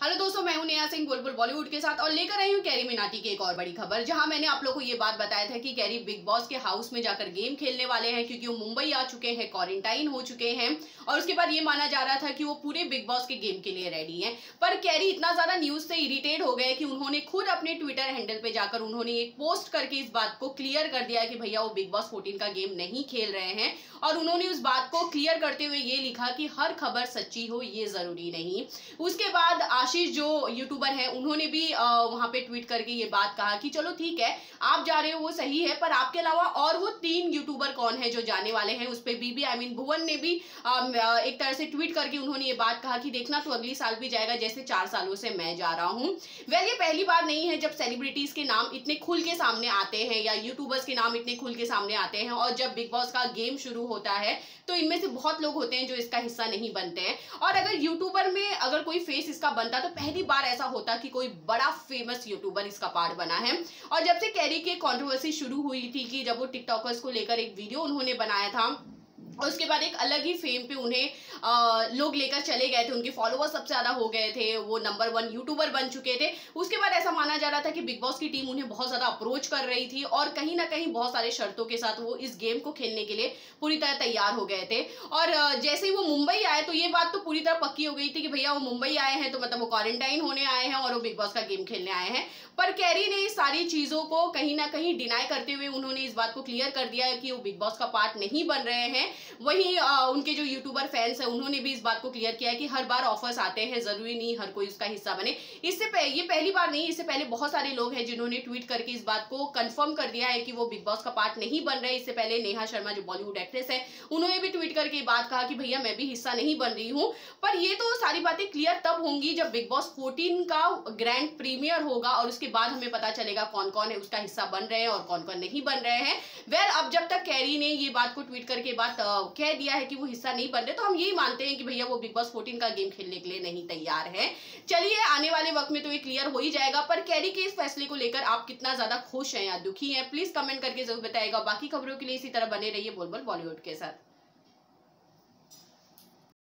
Hello दोस्तों, मैं हूं नेहा सिंह बुलबुल बॉलीवुड के साथ और लेकर आई हूं कैरी मिनाटी की एक और बड़ी खबर। जहां मैंने आप लोगों को ये बात बताया था कि कैरी बिग बॉस के हाउस में जाकर गेम खेलने वाले हैं, क्योंकि वो मुंबई आ चुके हैं, क्वारंटाइन हो चुके हैं और उसके बाद ये माना जा रहा था कि वो पूरे बिग बॉस के गेम के लिए रेडी हैं। पर कैरी इतना ज्यादा न्यूज से इरिटेट हो गए कि उन्होंने खुद अपने ट्विटर हैंडल पे जाकर उन्होंने एक पोस्ट करके इस बात को क्लियर कर दिया कि भैया वो बिग बॉस 14 का गेम नहीं खेल रहे हैं। और उन्होंने उस बात को क्लियर करते हुए ये लिखा कि हर खबर सच्ची हो ये जरूरी नहीं। उसके बाद आशीष जो यूट्यूबर हैं उन्होंने भी वहां पे ट्वीट करके ये बात कहा कि चलो ठीक है, आप जा रहे हो वो सही है, पर आपके अलावा और वो 3 यूट्यूबर कौन है जो जाने वाले हैं। उस पे बीबी भुवन ने भी एक तरह से ट्वीट करके उन्होंने ये बात कहा कि देखना तो अगली साल भी जाएगा जैसे 4 सालों से मैं जा रहा हूँ। वेल, ये पहली बार नहीं है जब सेलिब्रिटीज के नाम इतने खुल के सामने आते हैं या यूट्यूबर्स के नाम इतने खुल के सामने आते हैं। और जब बिग बॉस का गेम शुरू होता है तो इनमें से बहुत लोग होते हैं जो इसका हिस्सा नहीं बनते हैं। और अगर यूट्यूबर में अगर कोई फेस इसका बनता तो पहली बार ऐसा होता कि कोई बड़ा फेमस यूट्यूबर इसका पार्ट बना है। और जब से कैरी की कंट्रोवर्सी शुरू हुई थी कि जब वो टिकटॉकर्स को लेकर एक वीडियो उन्होंने बनाया था और उसके बाद एक अलग ही फेम पे उन्हें लोग लेकर चले गए थे, उनके फॉलोअर्स सबसे ज्यादा हो गए थे, वो नंबर 1 यूट्यूबर बन चुके थे। उसके बाद ऐसा माना जा रहा था कि बिग बॉस की टीम उन्हें बहुत ज्यादा अप्रोच कर रही थी और कहीं ना कहीं बहुत सारे शर्तों के साथ वो इस गेम को खेलने के लिए पूरी तरह तैयार हो गए थे। और जैसे ही वो मुंबई आए तो ये बात तो पूरी तरह पक्की हो गई थी कि भैया वो मुंबई आए हैं तो मतलब वो क्वारंटाइन होने आए हैं और वो बिग बॉस का गेम खेलने आए हैं। पर कैरी ने इस सारी चीजों को कहीं ना कहीं डिनाई करते हुए उन्होंने इस बात को क्लियर कर दिया है कि वो बिग बॉस का पार्ट नहीं बन रहे हैं। वहीं उनके जो यूट्यूबर फैंस हैं उन्होंने भी इस बात को क्लियर किया है कि हर बार ऑफर्स आते हैं, जरूरी नहीं हर कोई उसका हिस्सा बने। ये पहली बार नहीं, इससे पहले बहुत सारे लोग हैं जिन्होंने ट्वीट करके इस बात को कंफर्म कर दिया है कि वो बिग बॉस का पार्ट नहीं बन रहे। इससे पहले नेहा शर्मा जो बॉलीवुड एक्ट्रेस है उन्होंने भी ट्वीट करके बात कहा कि भैया मैं भी हिस्सा नहीं बन रही हूँ। पर ये तो सारी बातें क्लियर तब होंगी जब बिग बॉस 14 का ग्रैंड प्रीमियर होगा और उसके बाद हमें पता चलेगा कौन कौन है उसका हिस्सा बन रहे हैं और कौन कौन नहीं बन रहे हैं। वेल, अब जब तक कैरी ने ये बात को ट्वीट करके बात कह दिया है कि वो हिस्सा नहीं बन रहे तो हम यही मानते हैं कि भैया वो बिग बॉस 14 का गेम खेलने के लिए नहीं तैयार है। चलिए, आने वाले वक्त में तो ये क्लियर हो ही जाएगा। पर कैरी के इस फैसले को लेकर आप कितना ज्यादा खुश हैं या दुखी हैं, प्लीज कमेंट करके जरूर बताइएगा। बाकी खबरों के लिए इसी तरह बने रहिए बुलबुल बॉलीवुड के साथ।